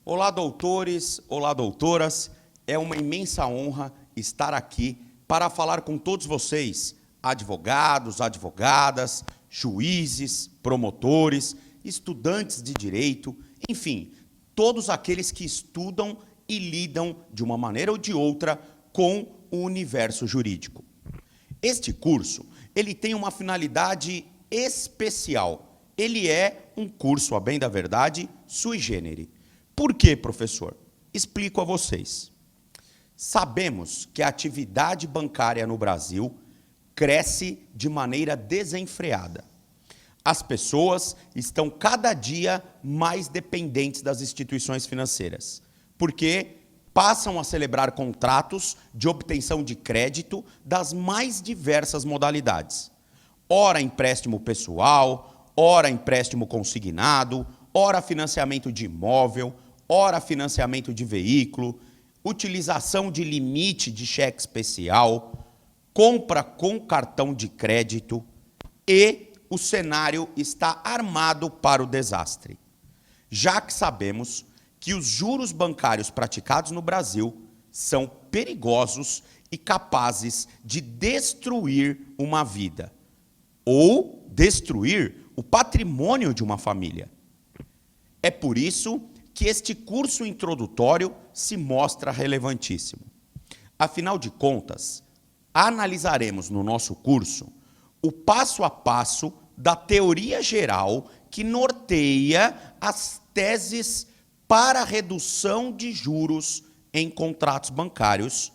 Olá, doutores, olá, doutoras. É uma imensa honra estar aqui para falar com todos vocês, advogados, advogadas, juízes, promotores, estudantes de direito, enfim, todos aqueles que estudam e lidam de uma maneira ou de outra com o universo jurídico. Este curso, ele tem uma finalidade especial. Ele é um curso, a bem da verdade, sui generis. Por quê, professor? Explico a vocês. Sabemos que a atividade bancária no Brasil cresce de maneira desenfreada. As pessoas estão cada dia mais dependentes das instituições financeiras, porque passam a celebrar contratos de obtenção de crédito das mais diversas modalidades. Ora empréstimo pessoal, ora empréstimo consignado, ora financiamento de imóvel, ora financiamento de veículo, utilização de limite de cheque especial, compra com cartão de crédito, e o cenário está armado para o desastre. Já que sabemos que os juros bancários praticados no Brasil são perigosos e capazes de destruir uma vida ou destruir o patrimônio de uma família. É por isso que este curso introdutório se mostra relevantíssimo. Afinal de contas, analisaremos no nosso curso o passo a passo da teoria geral que norteia as teses para a redução de juros em contratos bancários,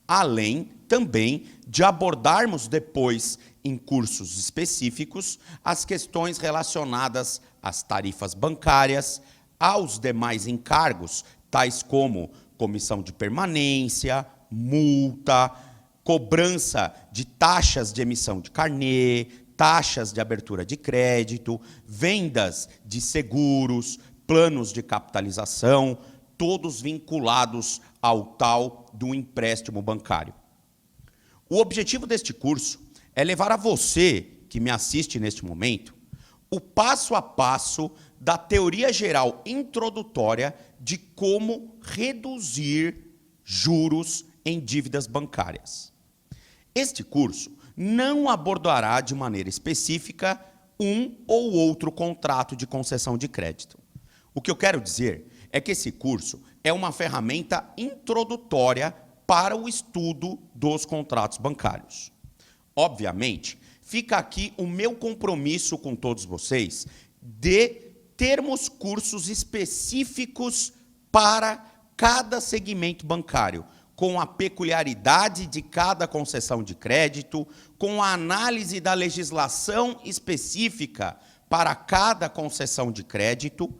além também de abordarmos depois, em cursos específicos, as questões relacionadas às tarifas bancárias, aos demais encargos, tais como comissão de permanência, multa, cobrança de taxas de emissão de carnê, taxas de abertura de crédito, vendas de seguros, planos de capitalização, todos vinculados ao tal do empréstimo bancário. O objetivo deste curso é levar a você, que me assiste neste momento, o passo a passo da teoria geral introdutória de como reduzir juros em dívidas bancárias. Este curso não abordará de maneira específica um ou outro contrato de concessão de crédito. O que eu quero dizer é que esse curso é uma ferramenta introdutória para o estudo dos contratos bancários. Obviamente, fica aqui o meu compromisso com todos vocês de termos cursos específicos para cada segmento bancário, com a peculiaridade de cada concessão de crédito, com a análise da legislação específica para cada concessão de crédito.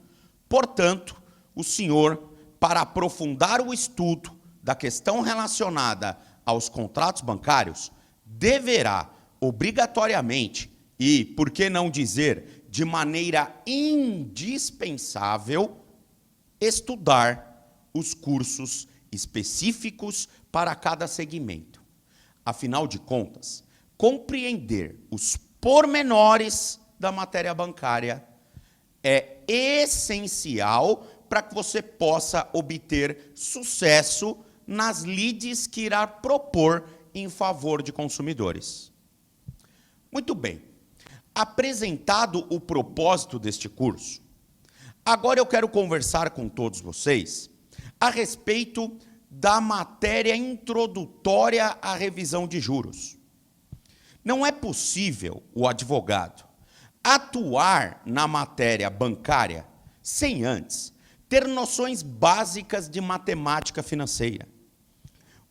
Portanto, o senhor, para aprofundar o estudo da questão relacionada aos contratos bancários, deverá, obrigatoriamente, e, por que não dizer, de maneira indispensável, estudar os cursos específicos para cada segmento. Afinal de contas, compreender os pormenores da matéria bancária é essencial para que você possa obter sucesso nas lides que irá propor em favor de consumidores. Muito bem. Apresentado o propósito deste curso, agora eu quero conversar com todos vocês a respeito da matéria introdutória à revisão de juros. Não é possível o advogado atuar na matéria bancária sem antes ter noções básicas de matemática financeira.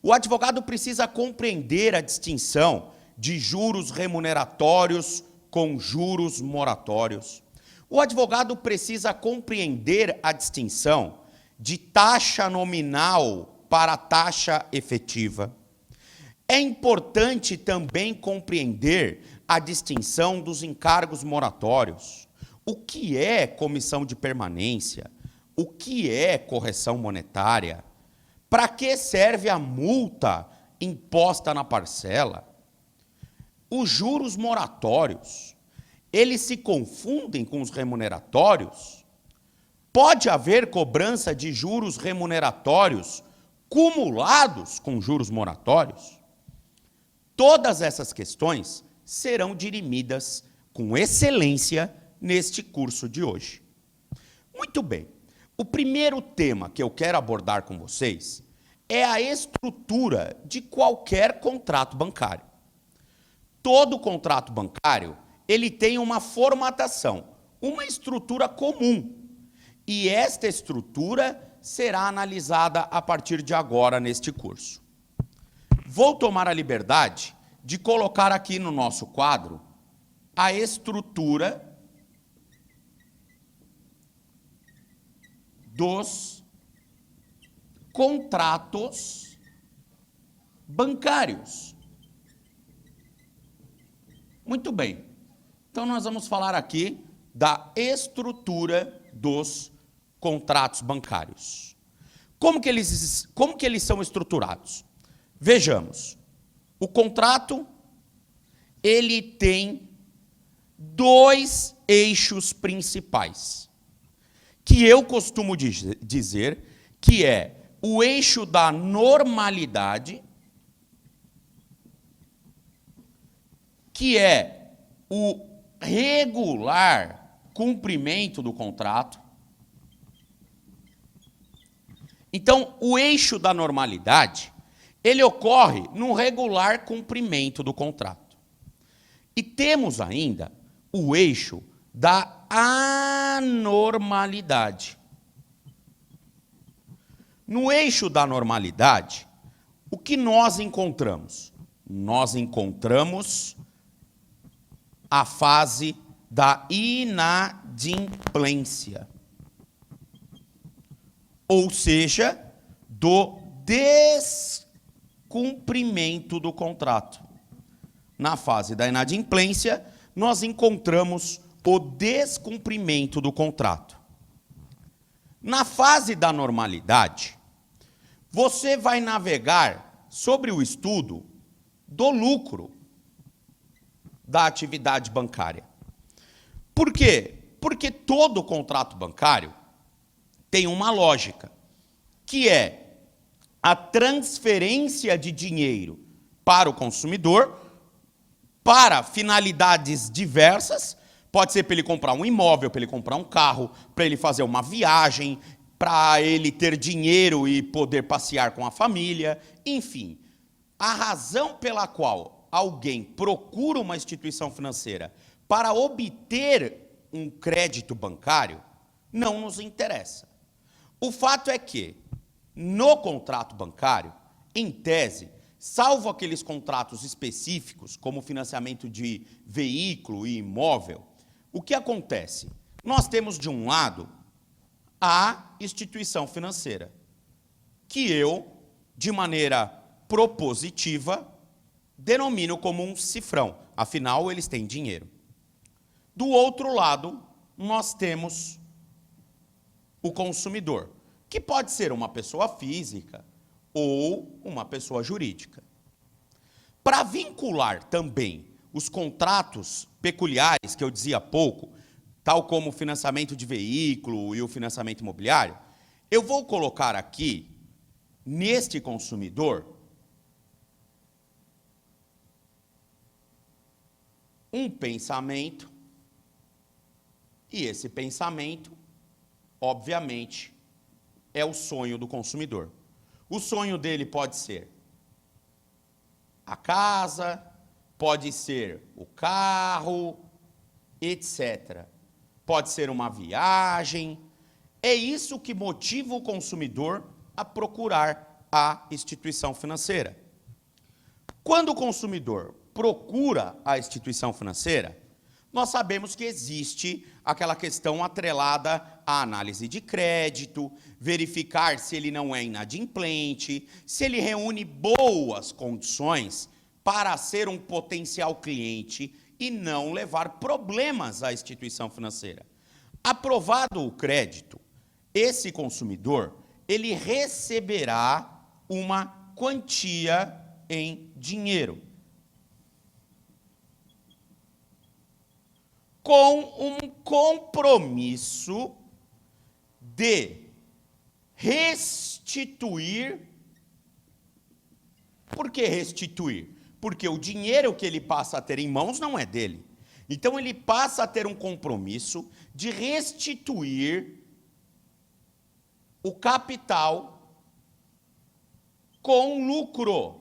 O advogado precisa compreender a distinção de juros remuneratórios com juros moratórios. O advogado precisa compreender a distinção de taxa nominal para taxa efetiva. É importante também compreender a distinção dos encargos moratórios. O que é comissão de permanência? O que é correção monetária? Para que serve a multa imposta na parcela? Os juros moratórios, eles se confundem com os remuneratórios? Pode haver cobrança de juros remuneratórios cumulados com juros moratórios? Todas essas questões serão dirimidas com excelência neste curso de hoje. Muito bem. O primeiro tema que eu quero abordar com vocês é a estrutura de qualquer contrato bancário. Todo contrato bancário, ele tem uma formatação, uma estrutura comum. E esta estrutura será analisada a partir de agora neste curso. Vou tomar a liberdade de colocar aqui no nosso quadro a estrutura dos contratos bancários. Muito bem. Então, nós vamos falar aqui da estrutura dos contratos bancários. Como que eles são estruturados? Vejamos. O contrato, ele tem dois eixos principais, que eu costumo dizer que é o eixo da normalidade, que é o regular cumprimento do contrato. Então, o eixo da normalidade, ele ocorre no regular cumprimento do contrato. E temos ainda o eixo da anormalidade. No eixo da normalidade, o que nós encontramos? Nós encontramos a fase da inadimplência, ou seja, do descumprimento do contrato. Na fase da inadimplência, nós encontramos o descumprimento do contrato. Na fase da normalidade, você vai navegar sobre o estudo do lucro da atividade bancária. Por quê? Porque todo contrato bancário tem uma lógica, que é a transferência de dinheiro para o consumidor para finalidades diversas. Pode ser para ele comprar um imóvel, para ele comprar um carro, para ele fazer uma viagem, para ele ter dinheiro e poder passear com a família, enfim. A razão pela qual alguém procura uma instituição financeira para obter um crédito bancário não nos interessa. O fato é que, no contrato bancário, em tese, salvo aqueles contratos específicos, como financiamento de veículo e imóvel, o que acontece? Nós temos, de um lado, a instituição financeira, que eu, de maneira propositiva, denomino como um cifrão. Afinal, eles têm dinheiro. Do outro lado, nós temos o consumidor, que pode ser uma pessoa física ou uma pessoa jurídica. Para vincular também os contratos peculiares, que eu dizia há pouco, tal como o financiamento de veículo e o financiamento imobiliário, eu vou colocar aqui, neste consumidor, um pensamento, e esse pensamento, obviamente, é o sonho do consumidor. O sonho dele pode ser a casa, pode ser o carro, etc. Pode ser uma viagem. É isso que motiva o consumidor a procurar a instituição financeira. Quando o consumidor procura a instituição financeira, nós sabemos que existe aquela questão atrelada à análise de crédito, verificar se ele não é inadimplente, se ele reúne boas condições para ser um potencial cliente e não levar problemas à instituição financeira. Aprovado o crédito, esse consumidor, ele receberá uma quantia em dinheiro, com um compromisso de restituir. Por que restituir? Porque o dinheiro que ele passa a ter em mãos não é dele. Então ele passa a ter um compromisso de restituir o capital com lucro.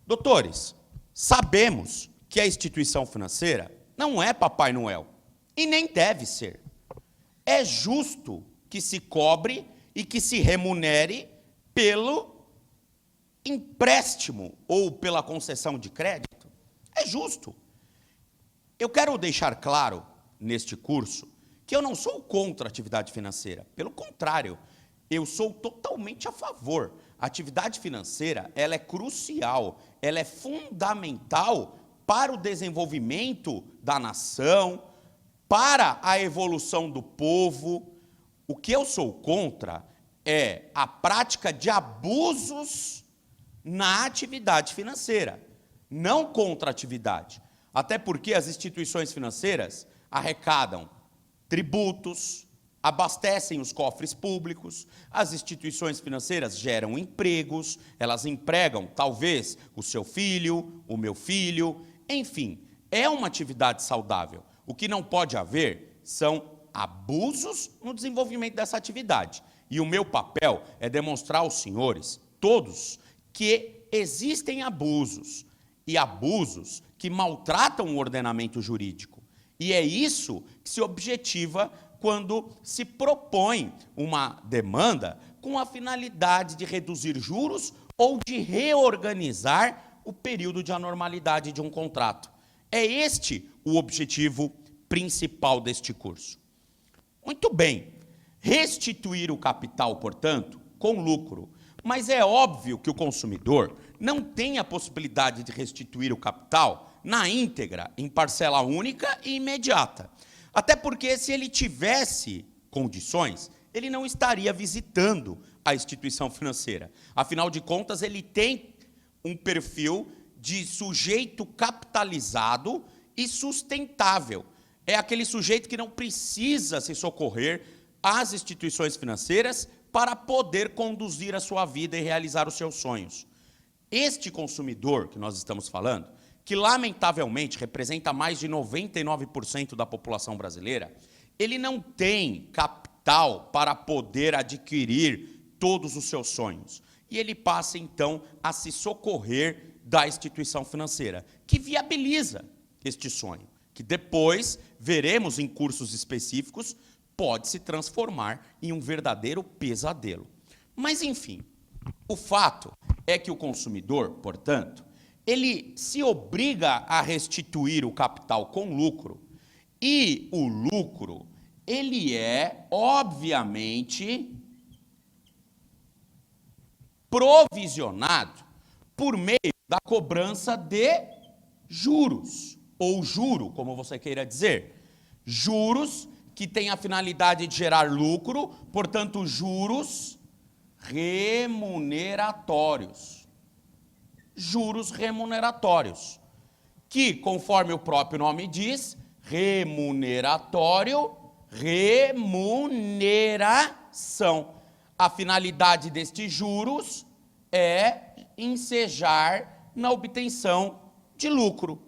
Doutores, sabemos que a instituição financeira não é Papai Noel, e nem deve ser. É justo que se cobre e que se remunere pelo empréstimo ou pela concessão de crédito. É justo. Eu quero deixar claro, neste curso, que eu não sou contra a atividade financeira. Pelo contrário, eu sou totalmente a favor. A atividade financeira, ela é crucial, ela é fundamental para o desenvolvimento da nação, para a evolução do povo. O que eu sou contra é a prática de abusos na atividade financeira, não contra a atividade. Até porque as instituições financeiras arrecadam tributos, abastecem os cofres públicos, as instituições financeiras geram empregos, elas empregam, talvez, o seu filho, o meu filho, enfim, é uma atividade saudável. O que não pode haver são abusos no desenvolvimento dessa atividade. E o meu papel é demonstrar aos senhores, todos, que existem abusos, e abusos que maltratam o ordenamento jurídico. E é isso que se objetiva quando se propõe uma demanda com a finalidade de reduzir juros ou de reorganizar o período de anormalidade de um contrato. É este o objetivo principal deste curso. Muito bem, restituir o capital, portanto, com lucro. Mas é óbvio que o consumidor não tem a possibilidade de restituir o capital na íntegra, em parcela única e imediata. Até porque, se ele tivesse condições, ele não estaria visitando a instituição financeira. Afinal de contas, ele tem um perfil de sujeito capitalizado e sustentável. É aquele sujeito que não precisa se socorrer às instituições financeiras para poder conduzir a sua vida e realizar os seus sonhos. Este consumidor que nós estamos falando, que lamentavelmente representa mais de 99% da população brasileira, ele não tem capital para poder adquirir todos os seus sonhos. E ele passa, então, a se socorrer da instituição financeira, que viabiliza este sonho, que depois, veremos em cursos específicos, pode se transformar em um verdadeiro pesadelo. Mas, enfim, o fato é que o consumidor, portanto, ele se obriga a restituir o capital com lucro, e o lucro, ele é, obviamente, provisionado por meio da cobrança de juros, ou juro, como você queira dizer. Juros que têm a finalidade de gerar lucro, portanto, juros remuneratórios. Juros remuneratórios, que, conforme o próprio nome diz, remuneratório, remuneração. A finalidade destes juros é ensejar na obtenção de lucro.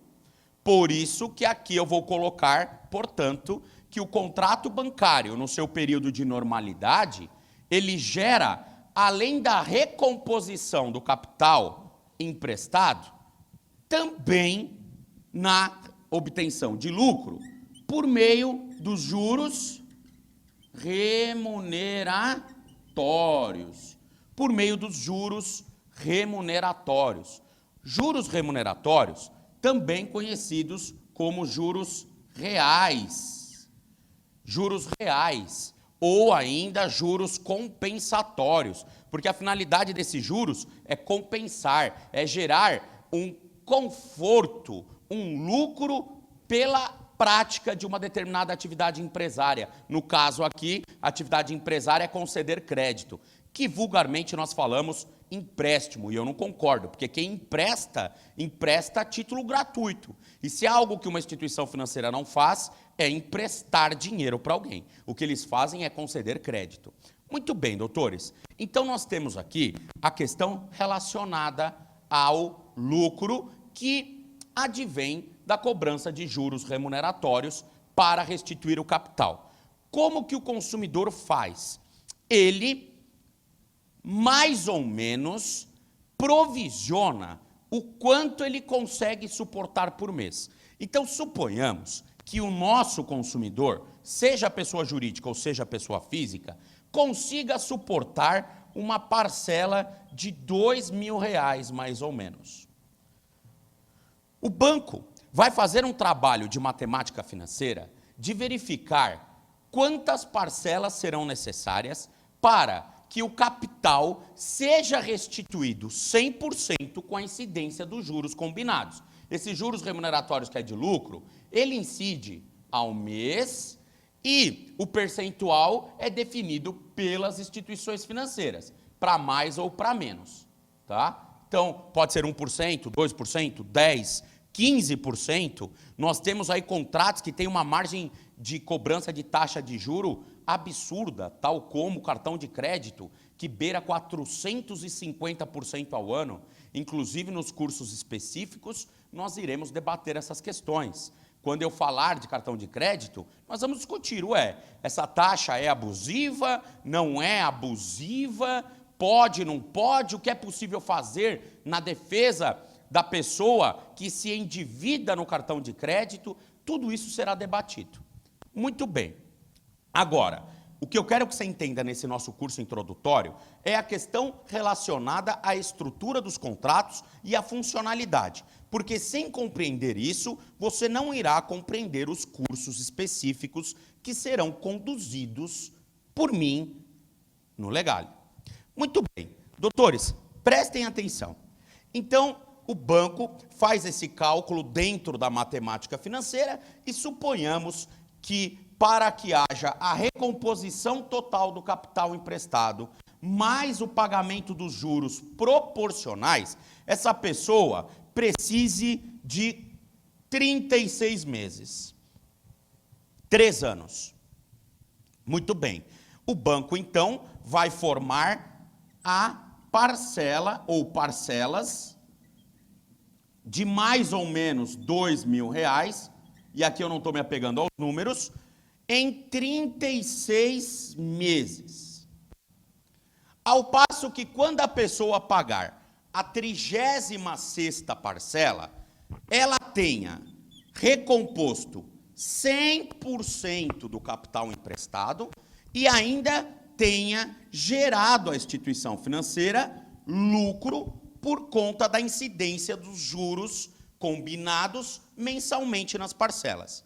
Por isso que aqui eu vou colocar, portanto, que o contrato bancário, no seu período de normalidade, ele gera, além da recomposição do capital emprestado, também na obtenção de lucro, por meio dos juros remuneratórios. Por meio dos juros remuneratórios. Juros remuneratórios, também conhecidos como juros reais. Juros reais, ou ainda juros compensatórios, porque a finalidade desses juros é compensar, é gerar um conforto, um lucro pela prática de uma determinada atividade empresária. No caso aqui, a atividade empresária é conceder crédito, que vulgarmente nós falamos empréstimo, e eu não concordo, porque quem empresta, empresta a título gratuito. E se é algo que uma instituição financeira não faz, é emprestar dinheiro para alguém. O que eles fazem é conceder crédito. Muito bem, doutores. Então, nós temos aqui a questão relacionada ao lucro que advém da cobrança de juros remuneratórios para restituir o capital. Como que o consumidor faz? Ele, mais ou menos, provisiona o quanto ele consegue suportar por mês. Então, suponhamos que o nosso consumidor, seja pessoa jurídica ou seja pessoa física, consiga suportar uma parcela de R$2.000, mais ou menos. O banco vai fazer um trabalho de matemática financeira de verificar quantas parcelas serão necessárias para que o capital seja restituído 100% com a incidência dos juros combinados. Esses juros remuneratórios que é de lucro, ele incide ao mês e o percentual é definido pelas instituições financeiras, para mais ou para menos, tá? Então, pode ser 1%, 2%, 10%, 15%. Nós temos aí contratos que têm uma margem de cobrança de taxa de juro absurda, tal como o cartão de crédito, que beira 450% ao ano. Inclusive, nos cursos específicos, nós iremos debater essas questões. Quando eu falar de cartão de crédito, nós vamos discutir, essa taxa é abusiva, não é abusiva, pode, não pode, o que é possível fazer na defesa da pessoa que se endivida no cartão de crédito, tudo isso será debatido. Muito bem. Agora, o que eu quero que você entenda nesse nosso curso introdutório é a questão relacionada à estrutura dos contratos e à funcionalidade. Porque sem compreender isso, você não irá compreender os cursos específicos que serão conduzidos por mim no Legale. Muito bem. Doutores, prestem atenção. Então, o banco faz esse cálculo dentro da matemática financeira e suponhamos que para que haja a recomposição total do capital emprestado, mais o pagamento dos juros proporcionais, essa pessoa precise de 36 meses. 3 anos. Muito bem. O banco, então, vai formar a parcela ou parcelas de mais ou menos R$2.000, e aqui eu não estou me apegando aos números, em 36 meses. Ao passo que quando a pessoa pagar a 36ª parcela, ela tenha recomposto 100% do capital emprestado e ainda tenha gerado à instituição financeira lucro por conta da incidência dos juros combinados mensalmente nas parcelas.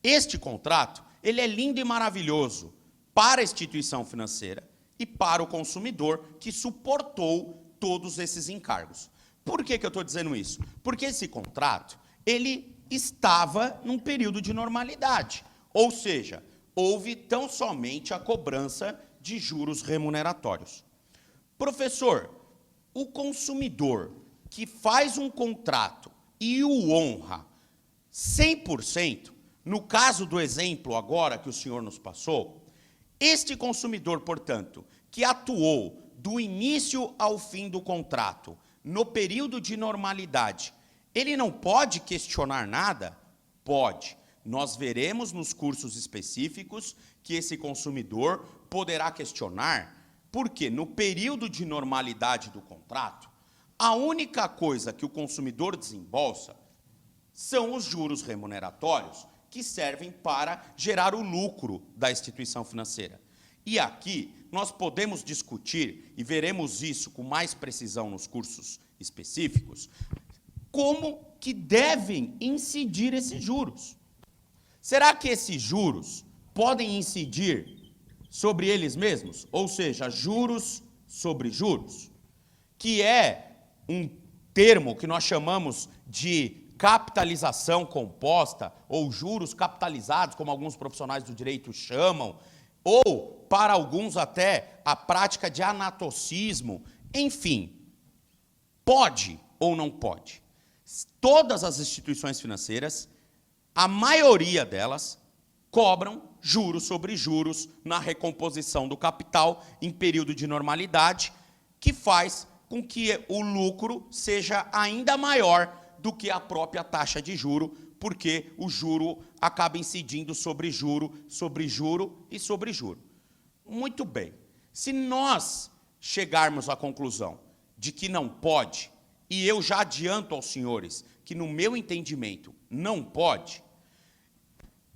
Este contrato, ele é lindo e maravilhoso para a instituição financeira e para o consumidor que suportou todos esses encargos. Por que eu estou dizendo isso? Porque esse contrato, ele estava num período de normalidade, ou seja, houve tão somente a cobrança de juros remuneratórios. Professor, o consumidor que faz um contrato e o honra 100%, no caso do exemplo agora que o senhor nos passou, este consumidor, portanto, que atuou do início ao fim do contrato, no período de normalidade, ele não pode questionar nada? Pode. Nós veremos nos cursos específicos que esse consumidor poderá questionar, porque no período de normalidade do contrato, a única coisa que o consumidor desembolsa são os juros remuneratórios que servem para gerar o lucro da instituição financeira. E aqui nós podemos discutir, e veremos isso com mais precisão nos cursos específicos, como que devem incidir esses juros. Será que esses juros podem incidir sobre eles mesmos? Ou seja, juros sobre juros, que é um termo que nós chamamos de capitalização composta, ou juros capitalizados, como alguns profissionais do direito chamam, ou, para alguns até, a prática de anatocismo. Enfim, pode ou não pode? Todas as instituições financeiras, a maioria delas, cobram juros sobre juros na recomposição do capital em período de normalidade, que faz com que o lucro seja ainda maior do que a própria taxa de juro, porque o juro acaba incidindo sobre juro, sobre juro e sobre juro. Muito bem. Se nós chegarmos à conclusão de que não pode, e eu já adianto aos senhores que, no meu entendimento, não pode,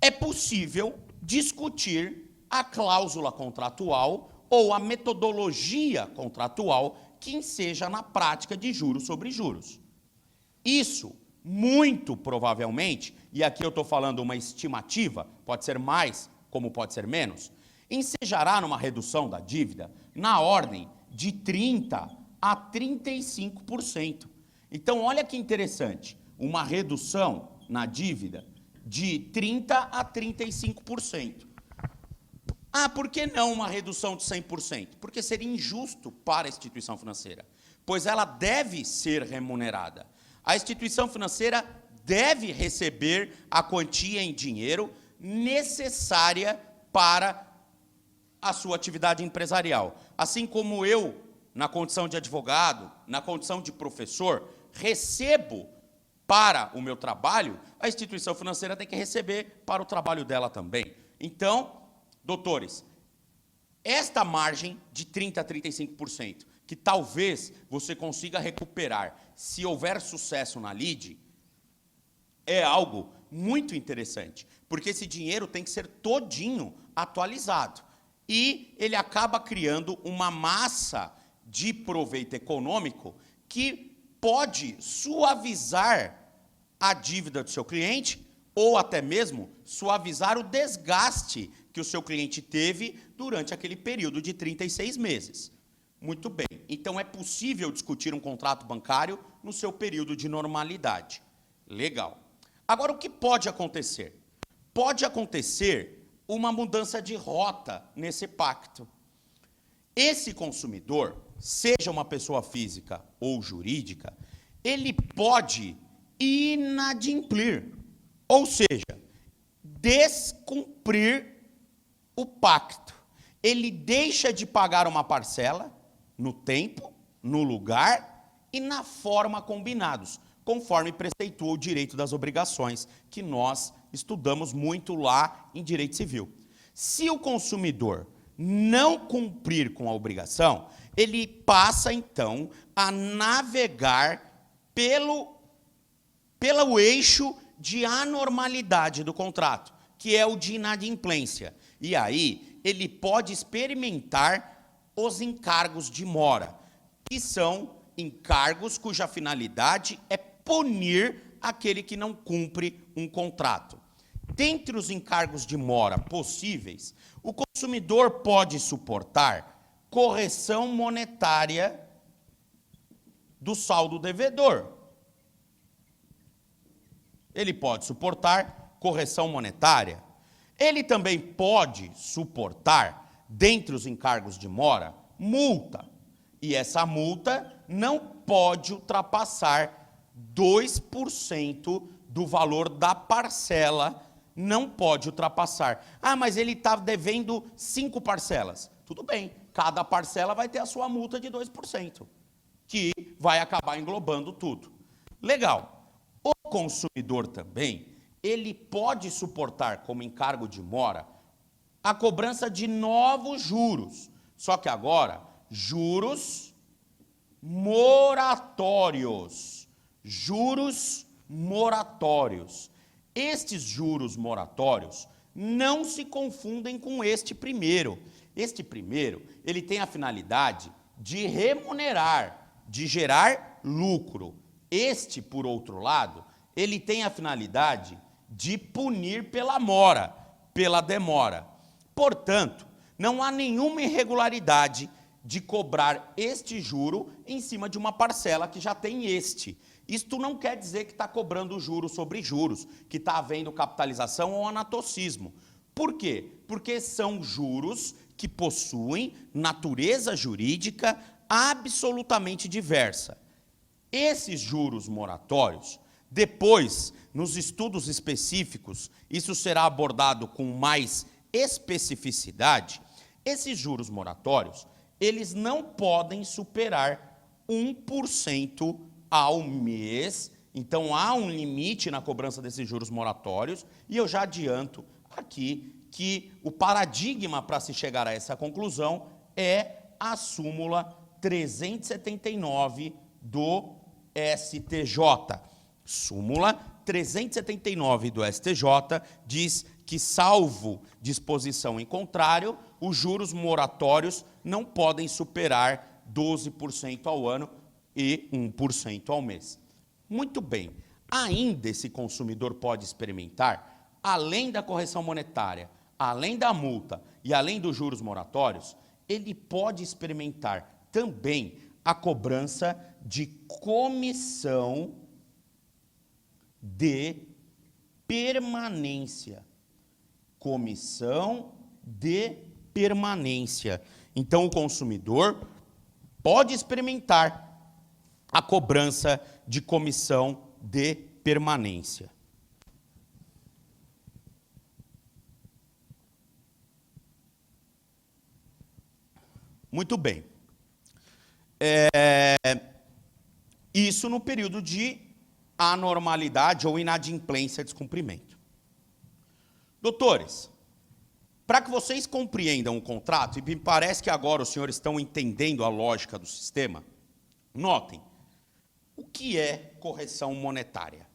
é possível discutir a cláusula contratual ou a metodologia contratual que enseja na prática de juros sobre juros. Isso, muito provavelmente, e aqui eu estou falando uma estimativa, pode ser mais, como pode ser menos, ensejará numa redução da dívida na ordem de 30% a 35%. Então, olha que interessante, uma redução na dívida de 30% a 35%. Ah, por que não uma redução de 100%? Porque seria injusto para a instituição financeira, pois ela deve ser remunerada. A instituição financeira deve receber a quantia em dinheiro necessária para a sua atividade empresarial. Assim como eu, na condição de advogado, na condição de professor, recebo para o meu trabalho, a instituição financeira tem que receber para o trabalho dela também. Então, doutores, esta margem de 30% a 35%, que talvez você consiga recuperar se houver sucesso na lide, é algo muito interessante, porque esse dinheiro tem que ser todinho atualizado. E ele acaba criando uma massa de proveito econômico que pode suavizar a dívida do seu cliente ou até mesmo suavizar o desgaste que o seu cliente teve durante aquele período de 36 meses. Muito bem, então é possível discutir um contrato bancário no seu período de normalidade. Legal. Agora, o que pode acontecer? Pode acontecer uma mudança de rota nesse pacto. Esse consumidor, seja uma pessoa física ou jurídica, ele pode inadimplir, ou seja, descumprir o pacto. Ele deixa de pagar uma parcela no tempo, no lugar e na forma combinados, conforme preceitua o direito das obrigações, que nós estudamos muito lá em direito civil. Se o consumidor não cumprir com a obrigação, ele passa, então, a navegar pelo eixo de anormalidade do contrato, que é o de inadimplência. E aí, ele pode experimentar os encargos de mora, que são encargos cuja finalidade é punir aquele que não cumpre um contrato. Dentre os encargos de mora possíveis, o consumidor pode suportar correção monetária do saldo devedor. Ele pode suportar correção monetária. Ele também pode suportar, dentre os encargos de mora, multa. E essa multa não pode ultrapassar 2% do valor da parcela, não pode ultrapassar. Ah, mas ele está devendo 5 parcelas. Tudo bem, cada parcela vai ter a sua multa de 2%, que vai acabar englobando tudo. Legal. O consumidor também, ele pode suportar como encargo de mora a cobrança de novos juros. Só que agora, juros moratórios. Juros moratórios. Estes juros moratórios não se confundem com este primeiro. Este primeiro, ele tem a finalidade de remunerar, de gerar lucro. Este, por outro lado, ele tem a finalidade de punir pela mora, pela demora. Portanto, não há nenhuma irregularidade de cobrar este juro em cima de uma parcela que já tem este. Isto não quer dizer que está cobrando juros sobre juros, que está havendo capitalização ou anatocismo. Por quê? Porque são juros que possuem natureza jurídica absolutamente diversa. Esses juros moratórios Depois, nos estudos específicos, isso será abordado com mais especificidade. Esses juros moratórios, eles não podem superar 1% ao mês. Então, há um limite na cobrança desses juros moratórios, e eu já adianto aqui que o paradigma para se chegar a essa conclusão é a súmula 379 do STJ. Súmula 379 do STJ diz que, salvo disposição em contrário, os juros moratórios não podem superar 12% ao ano e 1% ao mês. Muito bem, ainda esse consumidor pode experimentar, além da correção monetária, além da multa e além dos juros moratórios, ele pode experimentar também a cobrança de comissão de permanência. Comissão de permanência. Então, o consumidor pode experimentar a cobrança de comissão de permanência. Muito bem. Isso no período de anormalidade ou inadimplência, descumprimento. Doutores, para que vocês compreendam o contrato, e me parece que agora os senhores estão entendendo a lógica do sistema, notem, o que é correção monetária?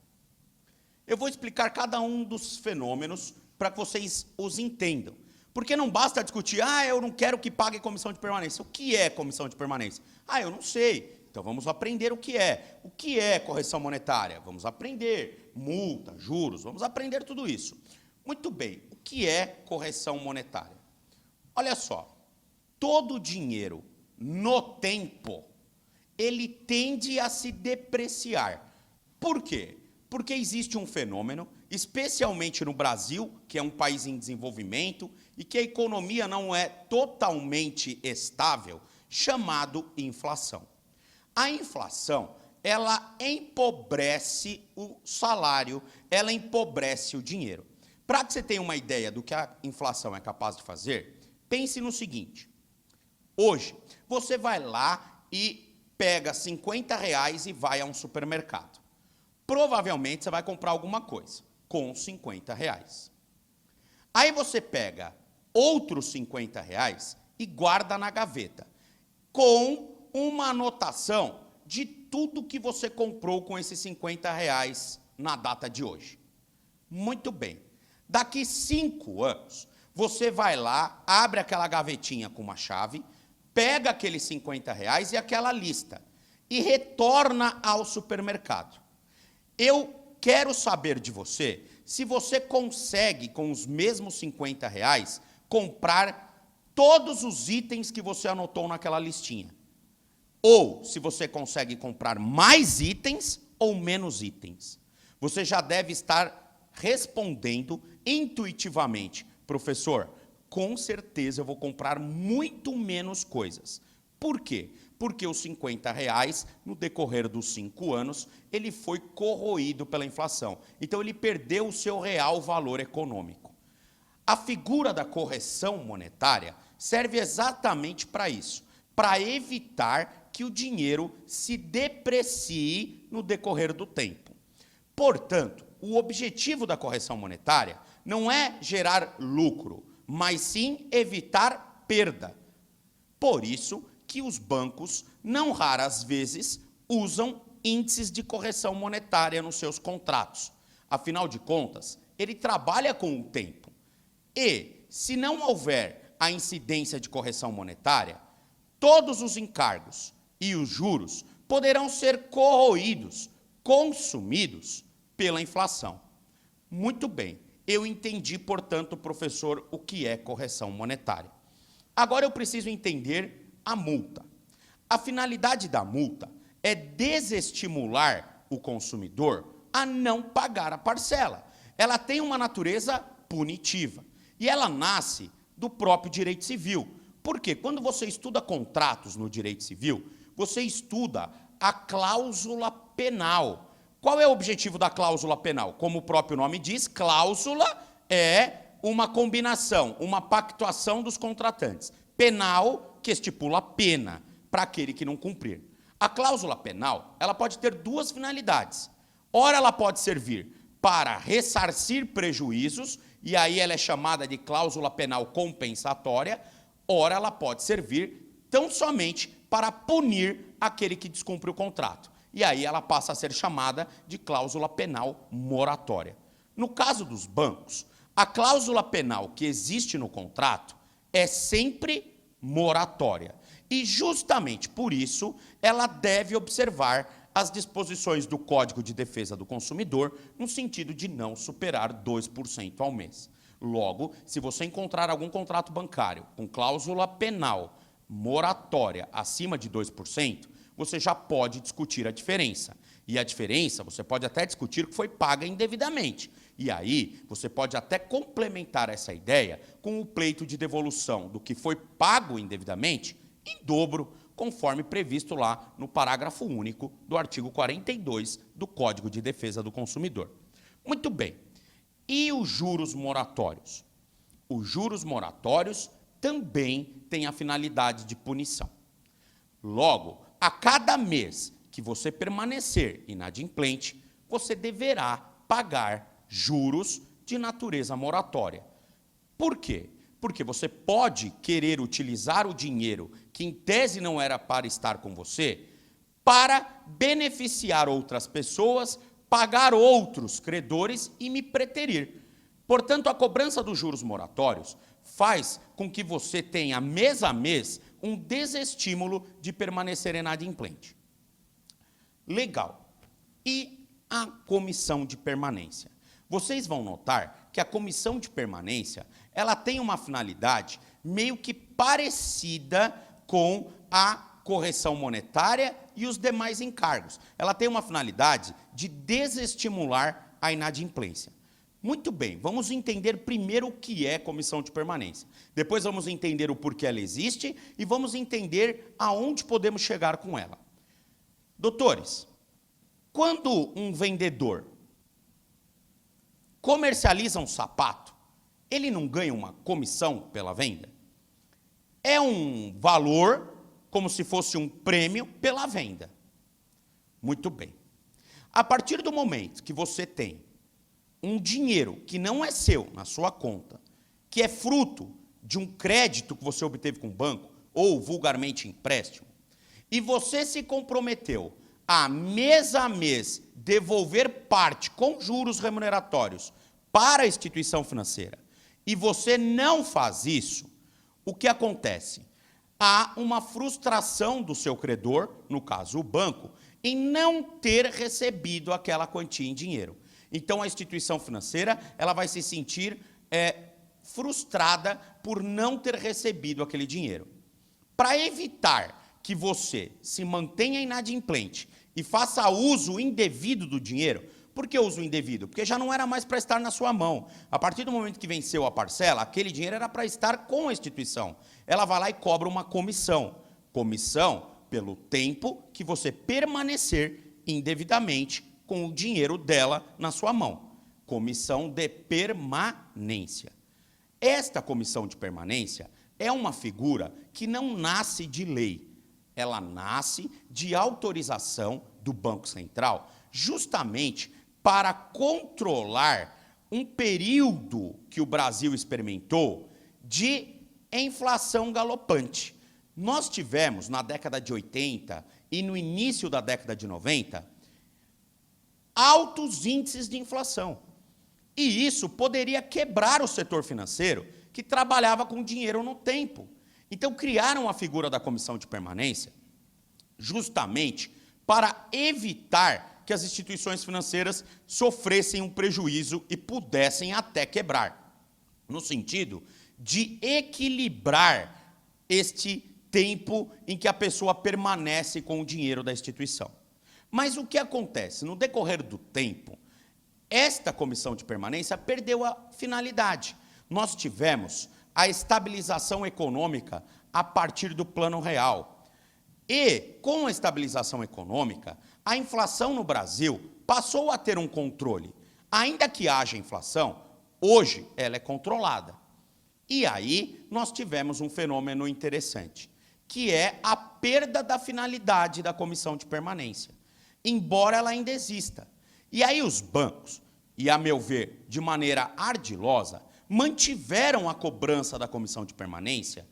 Eu vou explicar cada um dos fenômenos para que vocês os entendam. Porque não basta discutir, eu não quero que pague comissão de permanência. O que é comissão de permanência? Eu não sei. Então vamos aprender o que é. O que é correção monetária? Vamos aprender. Multa, juros, vamos aprender tudo isso. Muito bem, o que é correção monetária? Olha só, todo dinheiro no tempo, ele tende a se depreciar. Por quê? Porque existe um fenômeno, especialmente no Brasil, que é um país em desenvolvimento, e que a economia não é totalmente estável, chamado inflação. A inflação, ela empobrece o salário, ela empobrece o dinheiro. Para que você tenha uma ideia do que a inflação é capaz de fazer, pense no seguinte. Hoje, você vai lá e pega R$50 e vai a um supermercado. Provavelmente você vai comprar alguma coisa com R$50. Aí você pega outros R$50 e guarda na gaveta, com uma anotação de tudo que você comprou com esses R$50 na data de hoje. Muito bem. Daqui 5 anos, você vai lá, abre aquela gavetinha com uma chave, pega aqueles R$50 e aquela lista e retorna ao supermercado. Eu quero saber de você se você consegue, com os mesmos R$50, comprar todos os itens que você anotou naquela listinha. Ou se você consegue comprar mais itens ou menos itens. Você já deve estar respondendo intuitivamente, professor, com certeza eu vou comprar muito menos coisas. Por quê? Porque os R$50, no decorrer dos 5 anos, ele foi corroído pela inflação. Então, ele perdeu o seu real valor econômico. A figura da correção monetária serve exatamente para isso, para evitar que o dinheiro se deprecie no decorrer do tempo. Portanto, o objetivo da correção monetária não é gerar lucro, mas sim evitar perda. Por isso que os bancos, não raras vezes, usam índices de correção monetária nos seus contratos. Afinal de contas, ele trabalha com o tempo. E, se não houver a incidência de correção monetária, todos os encargos e os juros poderão ser corroídos, consumidos pela inflação. Muito bem, eu entendi, portanto, professor, o que é correção monetária. Agora eu preciso entender a multa. A finalidade da multa é desestimular o consumidor a não pagar a parcela. Ela tem uma natureza punitiva e ela nasce do próprio direito civil. Porque quando você estuda contratos no direito civil, você estuda a cláusula penal. Qual é o objetivo da cláusula penal? Como o próprio nome diz, cláusula é uma combinação, uma pactuação dos contratantes. Penal, que estipula pena para aquele que não cumprir. A cláusula penal, ela pode ter duas finalidades. Ora, ela pode servir para ressarcir prejuízos, e aí ela é chamada de cláusula penal compensatória. Ora, ela pode servir tão somente para punir aquele que descumpre o contrato. E aí ela passa a ser chamada de cláusula penal moratória. No caso dos bancos, a cláusula penal que existe no contrato é sempre moratória. E justamente por isso, ela deve observar as disposições do Código de Defesa do Consumidor no sentido de não superar 2% ao mês. Logo, se você encontrar algum contrato bancário com cláusula penal moratória acima de 2%, você já pode discutir a diferença. E a diferença, você pode até discutir que foi paga indevidamente. E aí, você pode até complementar essa ideia com o pleito de devolução do que foi pago indevidamente em dobro, conforme previsto lá no parágrafo único do artigo 42 do Código de Defesa do Consumidor. Muito bem. E os juros moratórios? Os juros moratórios também têm a finalidade de punição. Logo, a cada mês que você permanecer inadimplente, você deverá pagar juros de natureza moratória. Por quê? Porque você pode querer utilizar o dinheiro que em tese não era para estar com você, para beneficiar outras pessoas, pagar outros credores e me preterir. Portanto, a cobrança dos juros moratórios faz com que você tenha, mês a mês, um desestímulo de permanecer inadimplente. Legal. E a comissão de permanência? Vocês vão notar que a comissão de permanência, ela tem uma finalidade meio que parecida com a correção monetária e os demais encargos. Ela tem uma finalidade de desestimular a inadimplência. Muito bem, vamos entender primeiro o que é comissão de permanência. Depois vamos entender o porquê ela existe e vamos entender aonde podemos chegar com ela. Doutores, quando um vendedor comercializa um sapato, ele não ganha uma comissão pela venda? É um valor como se fosse um prêmio pela venda. Muito bem. A partir do momento que você tem um dinheiro que não é seu na sua conta, que é fruto de um crédito que você obteve com o banco, ou vulgarmente empréstimo, e você se comprometeu a mês devolver parte com juros remuneratórios para a instituição financeira, e você não faz isso, o que acontece? Há uma frustração do seu credor, no caso o banco, em não ter recebido aquela quantia em dinheiro. Então, a instituição financeira ela vai se sentir frustrada por não ter recebido aquele dinheiro. Para evitar que você se mantenha inadimplente e faça uso indevido do dinheiro, por que uso indevido? Porque já não era mais para estar na sua mão. A partir do momento que venceu a parcela, aquele dinheiro era para estar com a instituição. Ela vai lá e cobra uma comissão. Comissão pelo tempo que você permanecer indevidamente com o dinheiro dela na sua mão. Comissão de permanência. Esta comissão de permanência é uma figura que não nasce de lei. Ela nasce de autorização do Banco Central, justamente para controlar um período que o Brasil experimentou de inflação galopante. Nós tivemos, na década de 80 e no início da década de 90, altos índices de inflação. E isso poderia quebrar o setor financeiro que trabalhava com dinheiro no tempo. Então, criaram a figura da comissão de permanência justamente para evitar que as instituições financeiras sofressem um prejuízo e pudessem até quebrar, no sentido de equilibrar este tempo em que a pessoa permanece com o dinheiro da instituição. Mas o que acontece? No decorrer do tempo, esta comissão de permanência perdeu a finalidade. Nós tivemos a estabilização econômica a partir do Plano Real. E, com a estabilização econômica, a inflação no Brasil passou a ter um controle. Ainda que haja inflação, hoje ela é controlada. E aí nós tivemos um fenômeno interessante, que é a perda da finalidade da comissão de permanência, embora ela ainda exista. E aí os bancos, e a meu ver, de maneira ardilosa, mantiveram a cobrança da comissão de permanência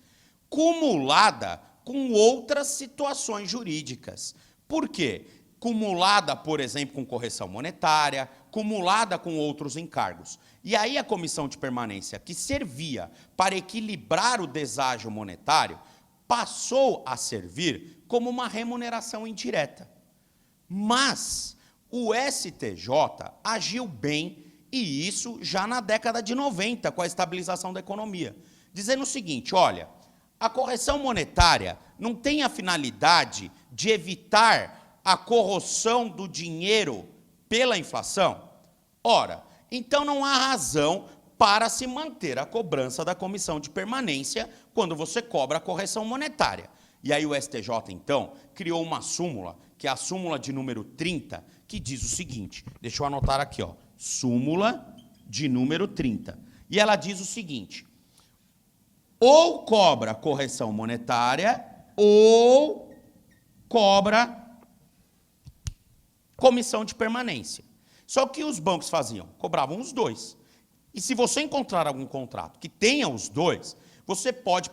cumulada com outras situações jurídicas. Por quê? Cumulada, por exemplo, com correção monetária, cumulada com outros encargos. E aí a comissão de permanência, que servia para equilibrar o deságio monetário, passou a servir como uma remuneração indireta. Mas o STJ agiu bem, e isso já na década de 90, com a estabilização da economia, dizendo o seguinte, olha, a correção monetária não tem a finalidade de evitar a corroção do dinheiro pela inflação? Ora, então não há razão para se manter a cobrança da comissão de permanência quando você cobra a correção monetária. E aí o STJ, então, criou uma súmula, que é a súmula de número 30, que diz o seguinte, deixa eu anotar aqui, ó, súmula de número 30. E ela diz o seguinte, ou cobra correção monetária, ou cobra comissão de permanência. Só que os bancos faziam, cobravam os dois. E se você encontrar algum contrato que tenha os dois, você pode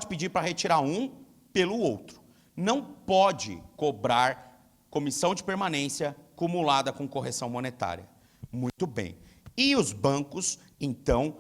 pedir para retirar um pelo outro. Não pode cobrar comissão de permanência cumulada com correção monetária. Muito bem. E os bancos, então,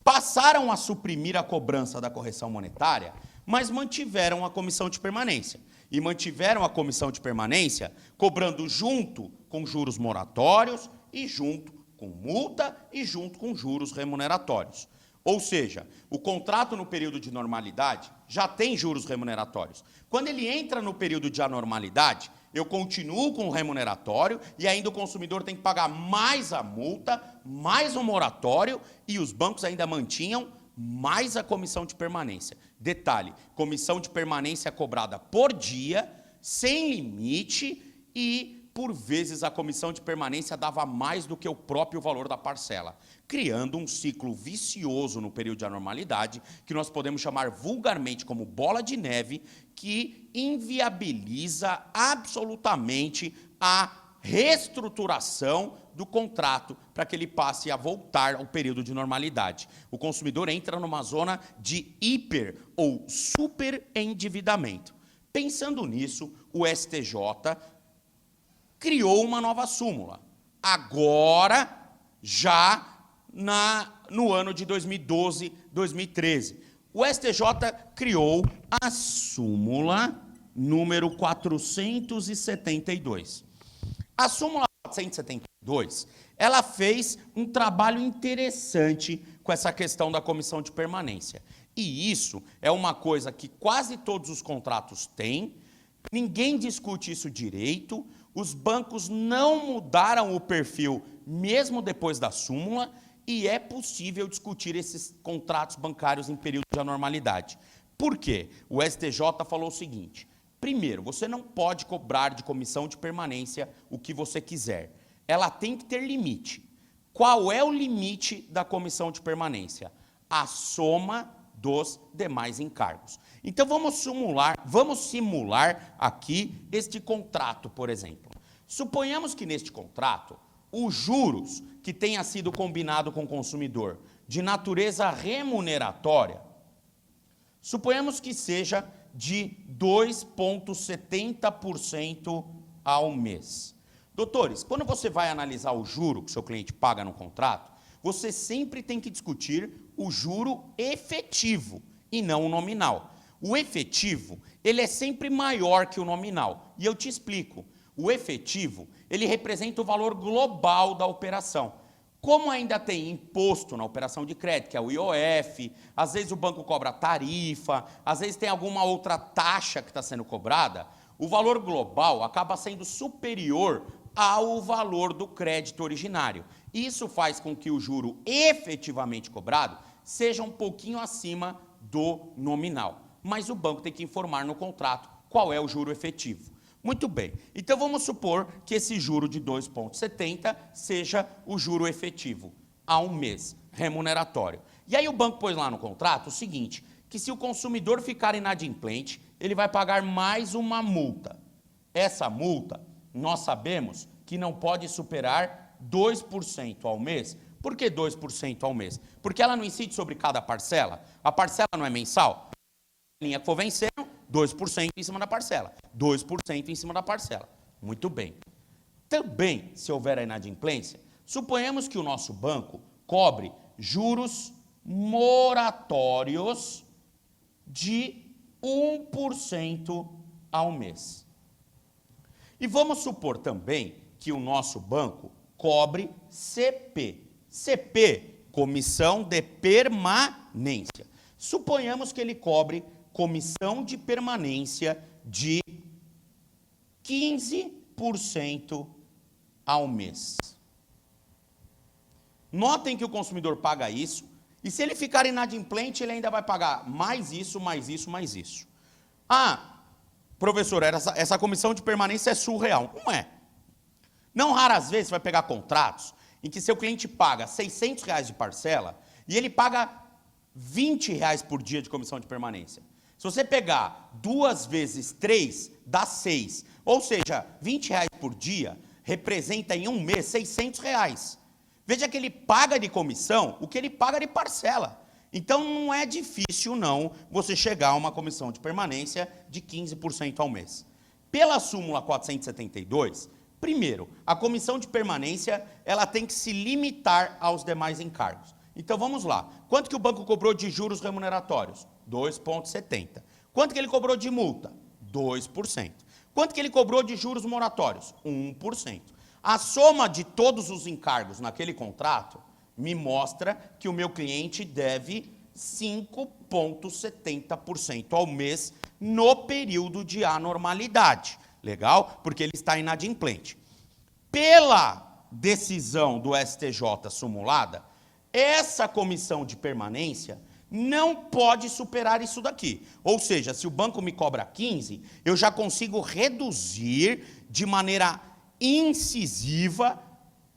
passaram a suprimir a cobrança da correção monetária, mas mantiveram a comissão de permanência. E mantiveram a comissão de permanência cobrando junto com juros moratórios e junto com multa e junto com juros remuneratórios. Ou seja, o contrato no período de normalidade já tem juros remuneratórios. Quando ele entra no período de anormalidade, eu continuo com o remuneratório e ainda o consumidor tem que pagar mais a multa, mais o moratório e os bancos ainda mantinham mais a comissão de permanência. Detalhe, comissão de permanência cobrada por dia, sem limite e, por vezes, a comissão de permanência dava mais do que o próprio valor da parcela, criando um ciclo vicioso no período de anormalidade, que nós podemos chamar vulgarmente como bola de neve, que inviabiliza absolutamente a reestruturação do contrato para que ele passe a voltar ao período de normalidade. O consumidor entra numa zona de hiper ou super endividamento. Pensando nisso, o STJ criou uma nova súmula. Agora, já no ano de 2012, 2013. O STJ criou a súmula número 472. A súmula 472, ela fez um trabalho interessante com essa questão da comissão de permanência. E isso é uma coisa que quase todos os contratos têm, ninguém discute isso direito, os bancos não mudaram o perfil mesmo depois da súmula, e é possível discutir esses contratos bancários em período de anormalidade. Por quê? O STJ falou o seguinte, primeiro, você não pode cobrar de comissão de permanência o que você quiser. Ela tem que ter limite. Qual é o limite da comissão de permanência? A soma dos demais encargos. Então vamos simular aqui este contrato, por exemplo. Suponhamos que neste contrato, os juros que tenha sido combinado com o consumidor de natureza remuneratória, suponhamos que seja de 2,70% ao mês. Doutores, quando você vai analisar o juro que o seu cliente paga no contrato, você sempre tem que discutir o juro efetivo e não o nominal. O efetivo, ele é sempre maior que o nominal. E eu te explico. O efetivo, ele representa o valor global da operação. Como ainda tem imposto na operação de crédito, que é o IOF, às vezes o banco cobra tarifa, às vezes tem alguma outra taxa que está sendo cobrada, o valor global acaba sendo superior ao valor do crédito originário. Isso faz com que o juro efetivamente cobrado seja um pouquinho acima do nominal. Mas o banco tem que informar no contrato qual é o juro efetivo. Muito bem. Então, vamos supor que esse juro de 2,70 seja o juro efetivo ao mês, remuneratório. E aí o banco pôs lá no contrato o seguinte, que se o consumidor ficar inadimplente, ele vai pagar mais uma multa. Essa multa, nós sabemos que não pode superar 2% ao mês. Por que 2% ao mês? Porque ela não incide sobre cada parcela. A parcela não é mensal. A linha que for vencendo, 2% em cima da parcela. 2% em cima da parcela. Muito bem. Também, se houver a inadimplência, suponhamos que o nosso banco cobre juros moratórios de 1% ao mês. E vamos supor também que o nosso banco cobre CP. CP, Comissão de Permanência. Suponhamos que ele cobre comissão de permanência de 15% ao mês. Notem que o consumidor paga isso, e se ele ficar inadimplente, ele ainda vai pagar mais isso, mais isso, mais isso. Ah, professor, essa comissão de permanência é surreal. Não é. Não raras vezes você vai pegar contratos em que seu cliente paga R$600 de parcela e ele paga R$20 por dia de comissão de permanência. Se você pegar 2 vezes 3, dá 6. Ou seja, R$20 por dia representa em um mês R$600. Veja que ele paga de comissão o que ele paga de parcela. Então não é difícil não você chegar a uma comissão de permanência de 15% ao mês. Pela súmula 472, primeiro, a comissão de permanência ela tem que se limitar aos demais encargos. Então vamos lá. Quanto que o banco cobrou de juros remuneratórios? 2,70. Quanto que ele cobrou de multa? 2%. Quanto que ele cobrou de juros moratórios? 1%. A soma de todos os encargos naquele contrato me mostra que o meu cliente deve 5,70% ao mês no período de anormalidade. Legal? Porque ele está inadimplente. Pela decisão do STJ sumulada, essa comissão de permanência não pode superar isso daqui. Ou seja, se o banco me cobra 15, eu já consigo reduzir de maneira incisiva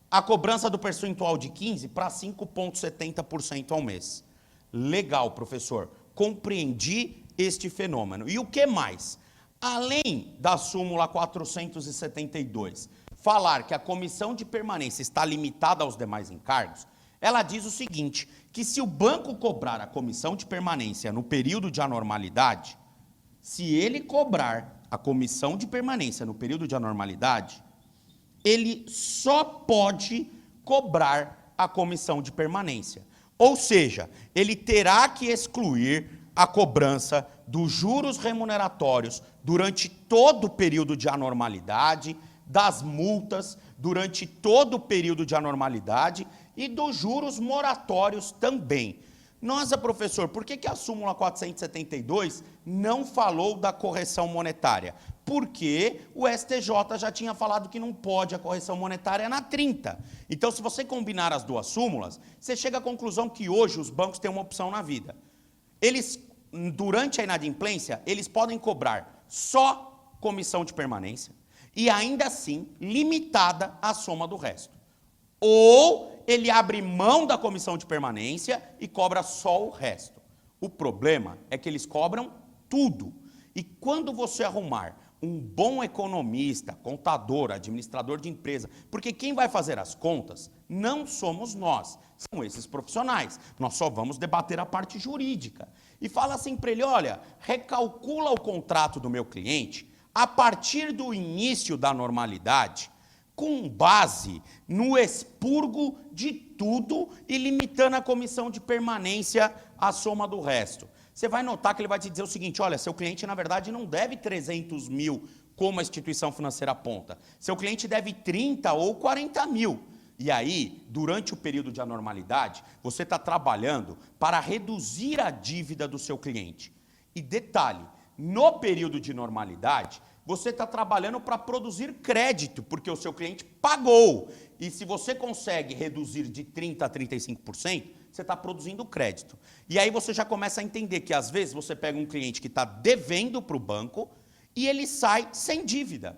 a cobrança do percentual de 15 para 5,70% ao mês. Legal, professor. Compreendi este fenômeno. E o que mais? Além da súmula 472, falar que a comissão de permanência está limitada aos demais encargos, ela diz o seguinte, que se o banco cobrar a comissão de permanência no período de anormalidade, se ele cobrar a comissão de permanência no período de anormalidade, ele só pode cobrar a comissão de permanência. Ou seja, ele terá que excluir a cobrança dos juros remuneratórios durante todo o período de anormalidade, das multas durante todo o período de anormalidade e dos juros moratórios também. Nossa, professor, por que a súmula 472 não falou da correção monetária? Porque o STJ já tinha falado que não pode a correção monetária na 30. Então, se você combinar as duas súmulas, você chega à conclusão que hoje os bancos têm uma opção na vida. Eles, durante a inadimplência, eles podem cobrar só comissão de permanência e ainda assim limitada à soma do resto. Ou ele abre mão da comissão de permanência e cobra só o resto. O problema é que eles cobram tudo. E quando você arrumar um bom economista, contador, administrador de empresa, porque quem vai fazer as contas não somos nós, são esses profissionais. Nós só vamos debater a parte jurídica. E fala assim para ele, olha, recalcula o contrato do meu cliente a partir do início da normalidade, com base no expurgo de tudo e limitando a comissão de permanência à soma do resto. Você vai notar que ele vai te dizer o seguinte, olha, seu cliente, na verdade, não deve 300 mil, como a instituição financeira aponta. Seu cliente deve 30 ou 40 mil. E aí, durante o período de anormalidade, você está trabalhando para reduzir a dívida do seu cliente. E detalhe, no período de normalidade, você está trabalhando para produzir crédito, porque o seu cliente pagou. E se você consegue reduzir de 30% a 35%, você está produzindo crédito. E aí você já começa a entender que, às vezes, você pega um cliente que está devendo para o banco e ele sai sem dívida,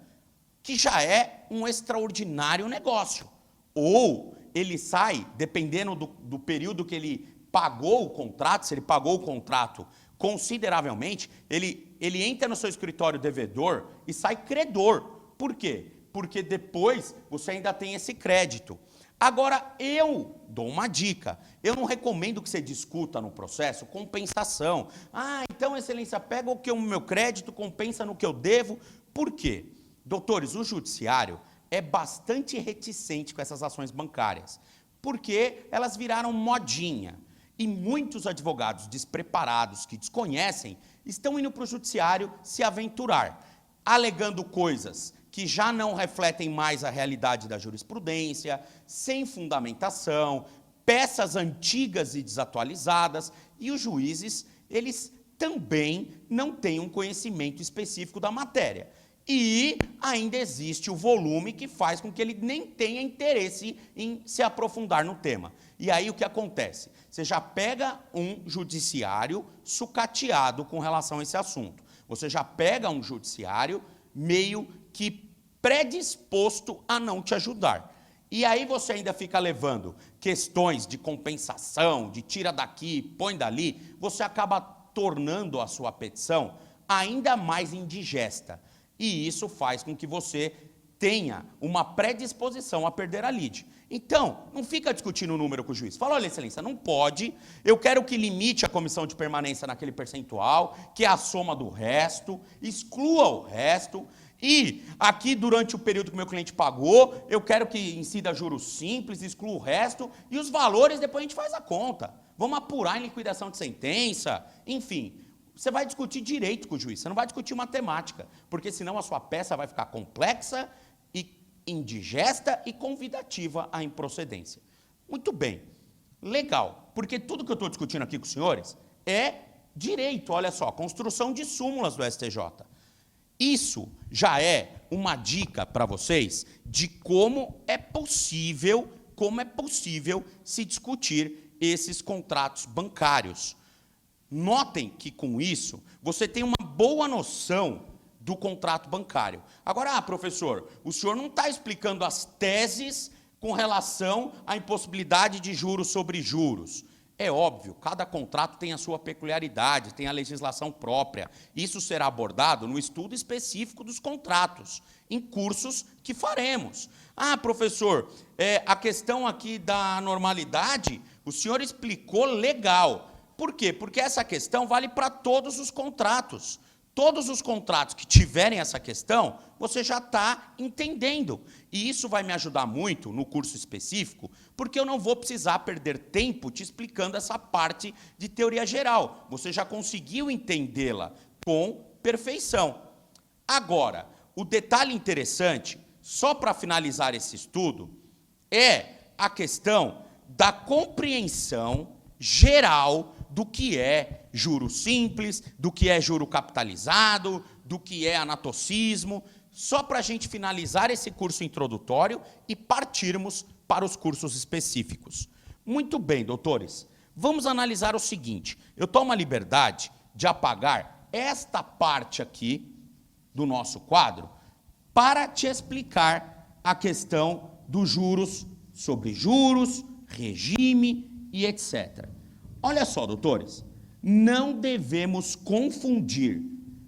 que já é um extraordinário negócio. Ou ele sai, dependendo do período que ele pagou o contrato, se ele pagou o contrato consideravelmente, ele entra no seu escritório devedor e sai credor. Por quê? Porque depois você ainda tem esse crédito. Agora, eu dou uma dica. Eu não recomendo que você discuta no processo compensação. Ah, então, excelência, pega o que o meu crédito, compensa no que eu devo. Por quê? Doutores, o judiciário é bastante reticente com essas ações bancárias, porque elas viraram modinha. E muitos advogados despreparados, que desconhecem, estão indo para o judiciário se aventurar, alegando coisas que já não refletem mais a realidade da jurisprudência, sem fundamentação, peças antigas e desatualizadas, e os juízes, eles também não têm um conhecimento específico da matéria. E ainda existe o volume que faz com que ele nem tenha interesse em se aprofundar no tema. E aí o que acontece? Você já pega um judiciário sucateado com relação a esse assunto. Você já pega um judiciário meio que predisposto a não te ajudar. E aí você ainda fica levando questões de compensação, de tira daqui, põe dali, você acaba tornando a sua petição ainda mais indigesta. E isso faz com que você tenha uma predisposição a perder a lide. Então, não fica discutindo o número com o juiz. Fala, olha, excelência, não pode, eu quero que limite a comissão de permanência naquele percentual, que é a soma do resto, exclua o resto, e aqui, durante o período que o meu cliente pagou, eu quero que incida juros simples, exclua o resto, e os valores depois a gente faz a conta. Vamos apurar em liquidação de sentença, enfim. Você vai discutir direito com o juiz, você não vai discutir matemática, porque senão a sua peça vai ficar complexa e indigesta e convidativa à improcedência. Muito bem, legal, porque tudo que eu estou discutindo aqui com os senhores é direito, olha só, construção de súmulas do STJ. Isso já é uma dica para vocês de como é possível se discutir esses contratos bancários. Notem que, com isso, você tem uma boa noção do contrato bancário. Agora, professor, o senhor não está explicando as teses com relação à impossibilidade de juros sobre juros. É óbvio, cada contrato tem a sua peculiaridade, tem a legislação própria. Isso será abordado no estudo específico dos contratos, em cursos que faremos. Ah, professor, a questão aqui da normalidade, o senhor explicou legal. Por quê? Porque essa questão vale para todos os contratos. Todos os contratos que tiverem essa questão, você já está entendendo. E isso vai me ajudar muito no curso específico, porque eu não vou precisar perder tempo te explicando essa parte de teoria geral. Você já conseguiu entendê-la com perfeição. Agora, o detalhe interessante, só para finalizar esse estudo, é a questão da compreensão geral do que é juro simples, do que é juro capitalizado, do que é anatocismo, só para a gente finalizar esse curso introdutório e partirmos para os cursos específicos. Muito bem, doutores, vamos analisar o seguinte, eu tomo a liberdade de apagar esta parte aqui do nosso quadro para te explicar a questão dos juros sobre juros, regime e etc. Olha só, doutores, não devemos confundir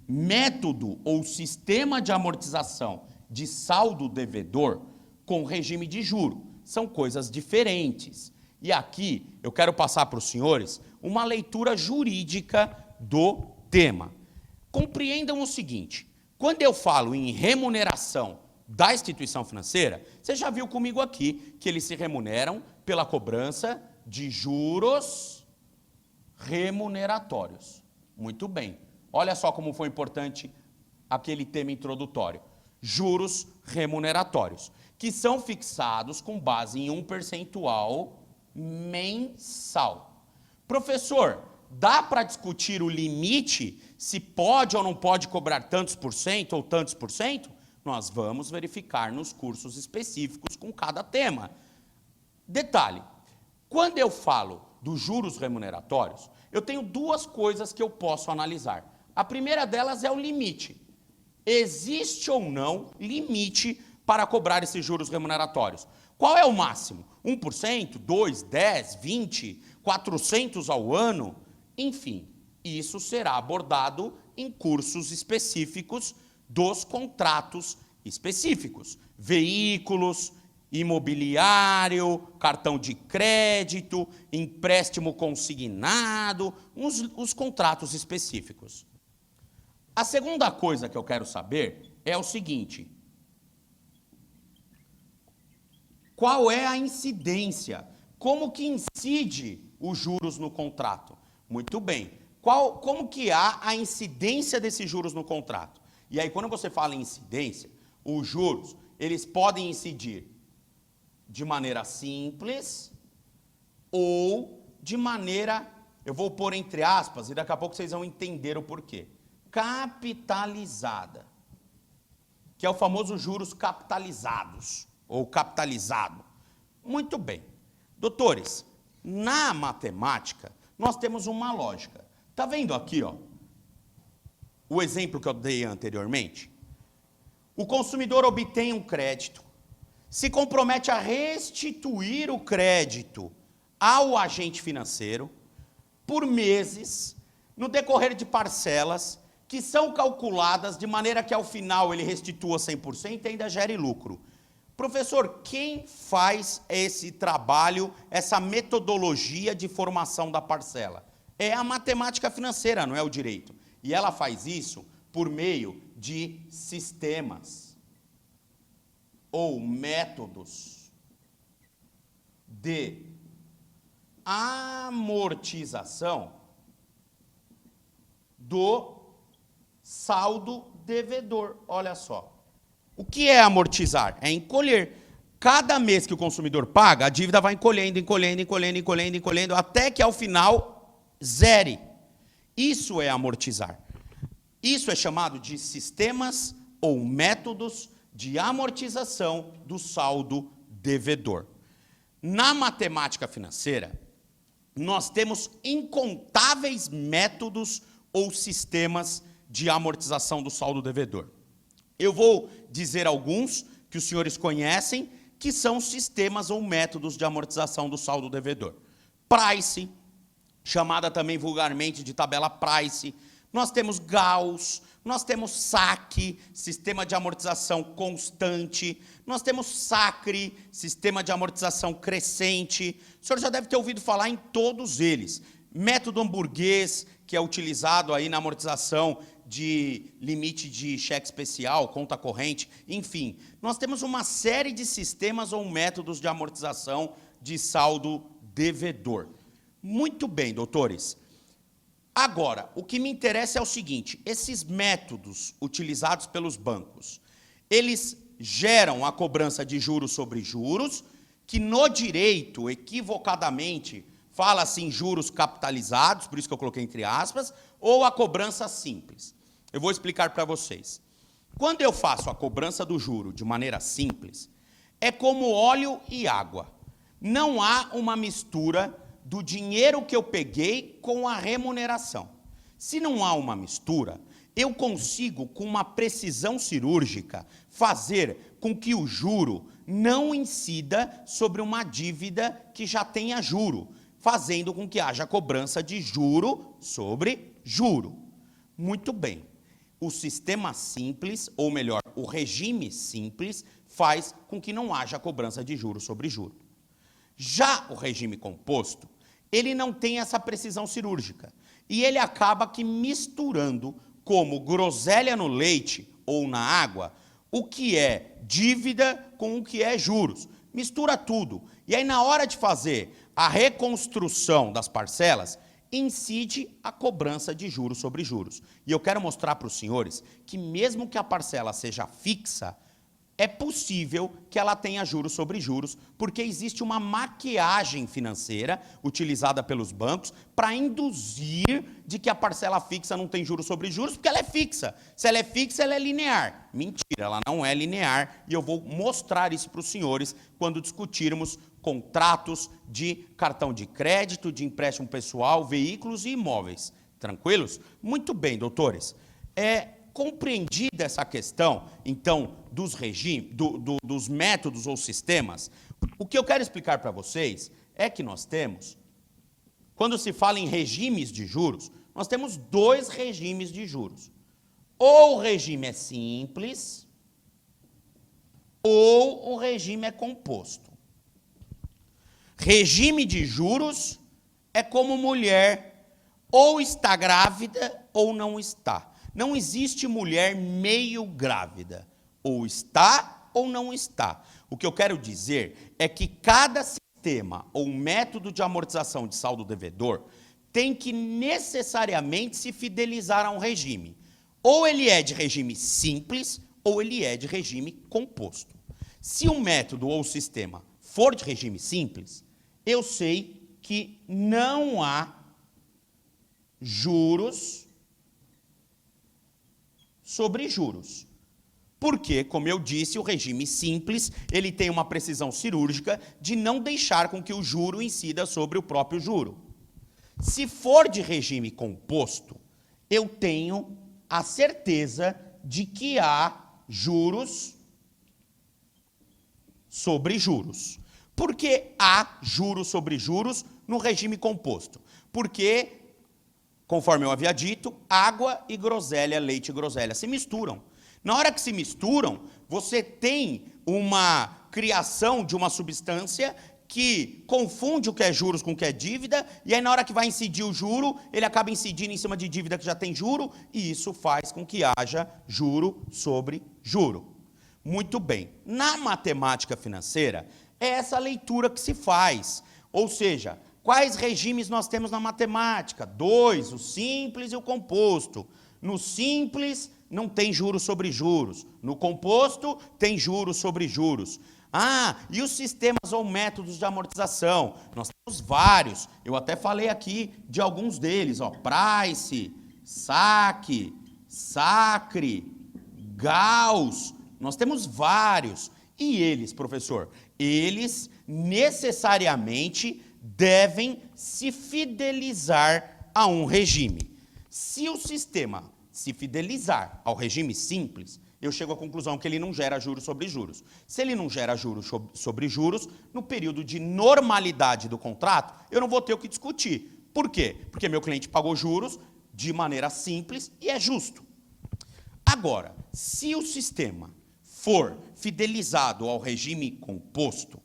método ou sistema de amortização de saldo devedor com regime de juro. São coisas diferentes. E aqui eu quero passar para os senhores uma leitura jurídica do tema. Compreendam o seguinte, quando eu falo em remuneração da instituição financeira, você já viu comigo aqui que eles se remuneram pela cobrança de juros remuneratórios. Muito bem. Olha só como foi importante aquele tema introdutório. Juros remuneratórios, que são fixados com base em um percentual mensal. Professor, dá para discutir o limite, se pode ou não pode cobrar tantos por cento ou tantos por cento? Nós vamos verificar nos cursos específicos com cada tema. Detalhe, quando eu falo dos juros remuneratórios, eu tenho duas coisas que eu posso analisar. A primeira delas é o limite. existe ou não limite para cobrar esses juros remuneratórios? Qual é o máximo? 1%, 2%, 10%, 20%, 400 ao ano? Enfim, isso será abordado em cursos específicos dos contratos específicos. Veículos, imobiliário, cartão de crédito, empréstimo consignado, os contratos específicos. A segunda coisa que eu quero saber é o seguinte: qual é a incidência? Como que incide os juros no contrato? Muito bem. Como que há a incidência desses juros no contrato? E aí, quando você fala em incidência, os juros, eles podem incidir de maneira simples ou de maneira, eu vou pôr entre aspas, e daqui a pouco vocês vão entender o porquê, capitalizada, que é o famoso juros capitalizados, ou capitalizado. Muito bem. Doutores, na matemática, nós temos uma lógica. Está vendo aqui, ó, o exemplo que eu dei anteriormente? O consumidor obtém um crédito, se compromete a restituir o crédito ao agente financeiro por meses, no decorrer de parcelas, que são calculadas de maneira que ao final ele restitua 100% e ainda gere lucro. Professor, quem faz esse trabalho, essa metodologia de formação da parcela? É a matemática financeira, não é o direito. E ela faz isso por meio de sistemas ou métodos de amortização do saldo devedor. Olha só. O que é amortizar? É encolher. Cada mês que o consumidor paga, a dívida vai encolhendo, até que ao final zere. Isso é amortizar. Isso é chamado de sistemas ou métodos de amortização do saldo devedor. Na matemática financeira, nós temos incontáveis métodos ou sistemas de amortização do saldo devedor. Eu vou dizer alguns que os senhores conhecem, que são sistemas ou métodos de amortização do saldo devedor. Price, chamada também vulgarmente de tabela Price. Nós temos Gauss, nós temos SAC, sistema de amortização constante. Nós temos SACRE, sistema de amortização crescente. O senhor já deve ter ouvido falar em todos eles. Método hamburguês, que é utilizado aí na amortização de limite de cheque especial, conta corrente, enfim. Nós temos uma série de sistemas ou métodos de amortização de saldo devedor. Muito bem, doutores. Agora, o que me interessa é o seguinte: esses métodos utilizados pelos bancos, eles geram a cobrança de juros sobre juros, que no direito, equivocadamente, fala-se em juros capitalizados, por isso que eu coloquei entre aspas, ou a cobrança simples. Eu vou explicar para vocês. Quando eu faço a cobrança do juro de maneira simples, é como óleo e água. Não há uma mistura do dinheiro que eu peguei com a remuneração. Se não há uma mistura, eu consigo, com uma precisão cirúrgica, fazer com que o juro não incida sobre uma dívida que já tenha juro, fazendo com que haja cobrança de juro sobre juro. Muito bem. O sistema simples, ou melhor, o regime simples, faz com que não haja cobrança de juro sobre juro. Já o regime composto, ele não tem essa precisão cirúrgica. E ele acaba que misturando, como groselha no leite ou na água, o que é dívida com o que é juros. Mistura tudo. E aí, na hora de fazer a reconstrução das parcelas, incide a cobrança de juros sobre juros. E eu quero mostrar para os senhores que mesmo que a parcela seja fixa, é possível que ela tenha juros sobre juros, porque existe uma maquiagem financeira utilizada pelos bancos para induzir de que a parcela fixa não tem juros sobre juros, porque ela é fixa. Se ela é fixa, ela é linear. Mentira, ela não é linear, e eu vou mostrar isso para os senhores quando discutirmos contratos de cartão de crédito, de empréstimo pessoal, veículos e imóveis. Tranquilos? Muito bem, doutores. compreendida essa questão, então, dos regimes, dos métodos ou sistemas, o que eu quero explicar para vocês é que nós temos, quando se fala em regimes de juros, nós temos dois regimes de juros. Ou o regime é simples, ou o regime é composto. Regime de juros é como mulher, ou está grávida ou não está. Não existe mulher meio grávida, ou está ou não está. O que eu quero dizer é que cada sistema ou método de amortização de saldo devedor tem que necessariamente se fidelizar a um regime. Ou ele é de regime simples, ou ele é de regime composto. Se um método ou sistema for de regime simples, eu sei que não há juros sobre juros. Porque, como eu disse, o regime simples, ele tem uma precisão cirúrgica de não deixar com que o juro incida sobre o próprio juro. Se for de regime composto, eu tenho a certeza de que há juros sobre juros. Por que há juros sobre juros no regime composto? Porque, conforme eu havia dito, água e groselha, leite e groselha se misturam. Na hora que se misturam, você tem uma criação de uma substância que confunde o que é juros com o que é dívida, e aí na hora que vai incidir o juro, ele acaba incidindo em cima de dívida que já tem juro, e isso faz com que haja juro sobre juro. Muito bem. Na matemática financeira, é essa leitura que se faz. Ou seja, quais regimes nós temos na matemática? Dois, o simples e o composto. No simples, não tem juros sobre juros. No composto, tem juros sobre juros. Ah, e os sistemas ou métodos de amortização? Nós temos vários. Eu até falei aqui de alguns deles. Price, saque, Sacre, Gauss. Nós temos vários. E eles, professor? Eles necessariamente devem se fidelizar a um regime. Se o sistema se fidelizar ao regime simples, eu chego à conclusão que ele não gera juros sobre juros. Se ele não gera juros sobre juros, no período de normalidade do contrato, eu não vou ter o que discutir. Por quê? Porque meu cliente pagou juros de maneira simples e é justo. Agora, se o sistema for fidelizado ao regime composto,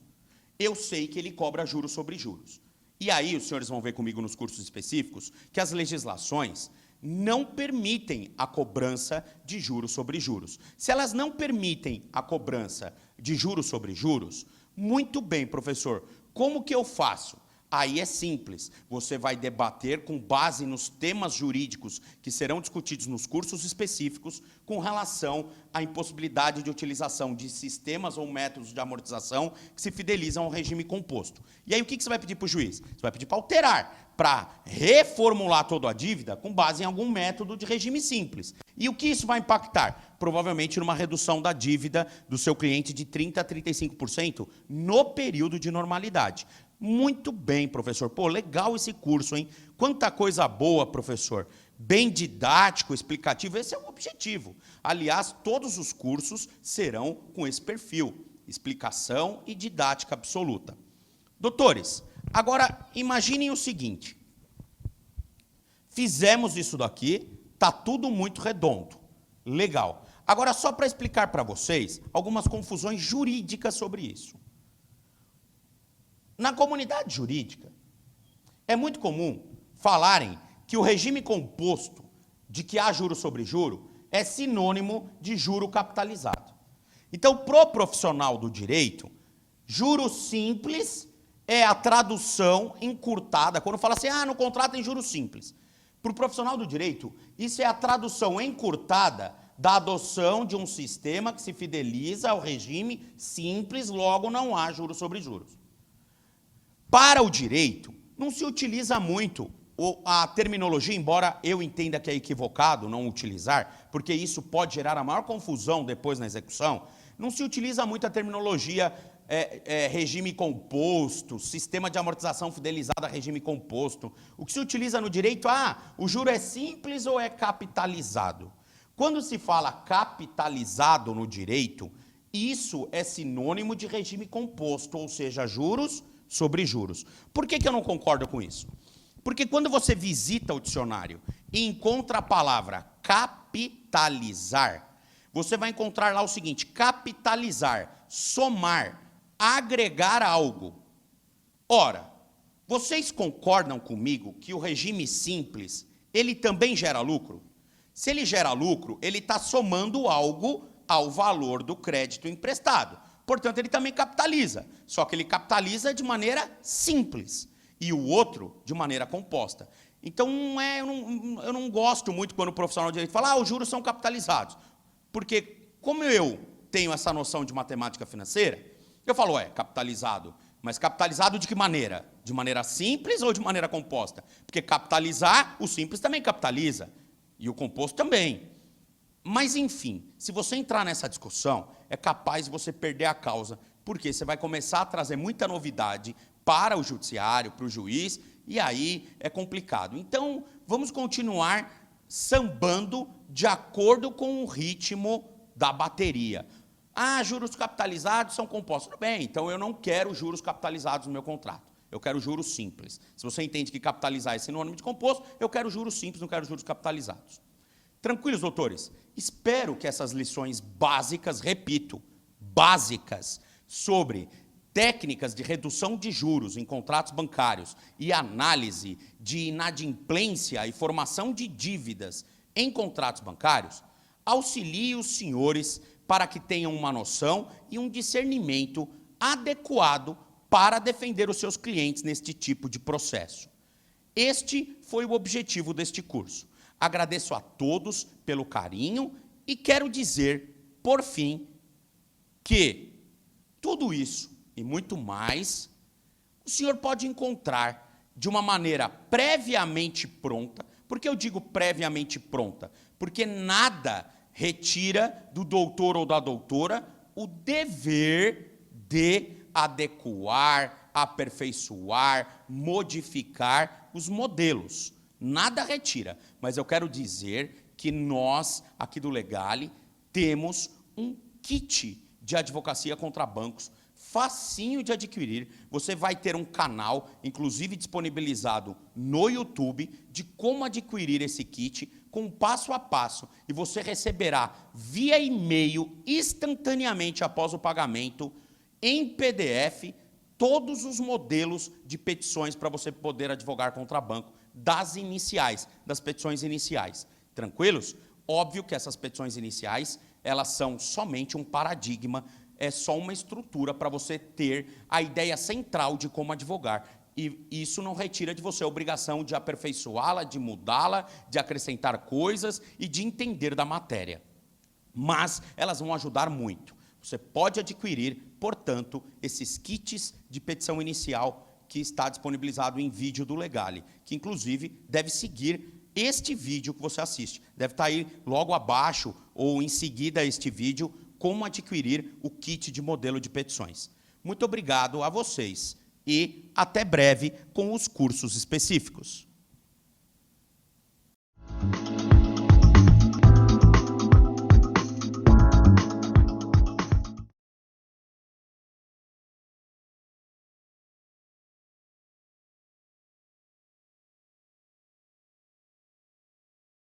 eu sei que ele cobra juros sobre juros. E aí, os senhores vão ver comigo nos cursos específicos que as legislações não permitem a cobrança de juros sobre juros. Se elas não permitem a cobrança de juros sobre juros, muito bem, professor, como que eu faço? Aí é simples, você vai debater com base nos temas jurídicos que serão discutidos nos cursos específicos com relação à impossibilidade de utilização de sistemas ou métodos de amortização que se fidelizam ao regime composto. E aí o que você vai pedir para o juiz? Você vai pedir para alterar, para reformular toda a dívida com base em algum método de regime simples. E o que isso vai impactar? Provavelmente numa redução da dívida do seu cliente de 30% a 35% no período de normalidade. Muito bem, professor. Pô, legal esse curso, hein? Quanta coisa boa, professor. Bem didático, explicativo. Esse é o objetivo. Aliás, todos os cursos serão com esse perfil. Explicação e didática absoluta. Doutores, agora imaginem o seguinte. Fizemos isso daqui, tá tudo muito redondo. Legal. Agora, só para explicar para vocês algumas confusões jurídicas sobre isso. Na comunidade jurídica, é muito comum falarem que o regime composto de que há juro sobre juro é sinônimo de juro capitalizado. Então, pro profissional do direito, juro simples é a tradução encurtada. Quando fala assim, no contrato tem juro simples. Para o profissional do direito, isso é a tradução encurtada da adoção de um sistema que se fideliza ao regime simples, logo não há juro sobre juros. Para o direito, não se utiliza muito a terminologia, embora eu entenda que é equivocado não utilizar, porque isso pode gerar a maior confusão depois na execução, não se utiliza muito a terminologia regime composto, sistema de amortização fidelizado a regime composto. O que se utiliza no direito, o juro é simples ou é capitalizado? Quando se fala capitalizado no direito, isso é sinônimo de regime composto, ou seja, juros sobre juros. Por que eu não concordo com isso? Porque quando você visita o dicionário e encontra a palavra capitalizar, você vai encontrar lá o seguinte: capitalizar, somar, agregar algo. Ora, vocês concordam comigo que o regime simples, ele também gera lucro? Se ele gera lucro, ele está somando algo ao valor do crédito emprestado. Portanto, ele também capitaliza, só que ele capitaliza de maneira simples e o outro de maneira composta. Então, eu não gosto muito quando o profissional de direito fala os juros são capitalizados. Porque, como eu tenho essa noção de matemática financeira, eu falo, capitalizado. Mas capitalizado de que maneira? De maneira simples ou de maneira composta? Porque capitalizar, o simples também capitaliza. E o composto também. Mas, enfim, se você entrar nessa discussão, é capaz de você perder a causa, porque você vai começar a trazer muita novidade para o judiciário, para o juiz, e aí é complicado. Então, vamos continuar sambando de acordo com o ritmo da bateria. Juros capitalizados são compostos. Tudo bem, então eu não quero juros capitalizados no meu contrato. Eu quero juros simples. Se você entende que capitalizar é sinônimo de composto, eu quero juros simples, não quero juros capitalizados. Tranquilos, doutores? Espero que essas lições básicas, repito, básicas, sobre técnicas de redução de juros em contratos bancários e análise de inadimplência e formação de dívidas em contratos bancários, auxilie os senhores para que tenham uma noção e um discernimento adequado para defender os seus clientes neste tipo de processo. Este foi o objetivo deste curso. Agradeço a todos pelo carinho e quero dizer, por fim, que tudo isso e muito mais, o senhor pode encontrar de uma maneira previamente pronta. Por que eu digo previamente pronta? Porque nada retira do doutor ou da doutora o dever de adequar, aperfeiçoar, modificar os modelos. Nada retira, mas eu quero dizer que nós, aqui do Legale, temos um kit de advocacia contra bancos, facinho de adquirir. Você vai ter um canal, inclusive disponibilizado no YouTube, de como adquirir esse kit, com passo a passo, e você receberá via e-mail, instantaneamente após o pagamento, em PDF, todos os modelos de petições para você poder advogar contra banco, das iniciais, das petições iniciais. Tranquilos? Óbvio que essas petições iniciais, elas são somente um paradigma, é só uma estrutura para você ter a ideia central de como advogar. E isso não retira de você a obrigação de aperfeiçoá-la, de mudá-la, de acrescentar coisas e de entender da matéria. Mas elas vão ajudar muito. Você pode adquirir, portanto, esses kits de petição inicial que está disponibilizado em vídeo do Legale, que inclusive deve seguir este vídeo que você assiste. Deve estar aí logo abaixo ou em seguida a este vídeo, como adquirir o kit de modelo de petições. Muito obrigado a vocês e até breve com os cursos específicos.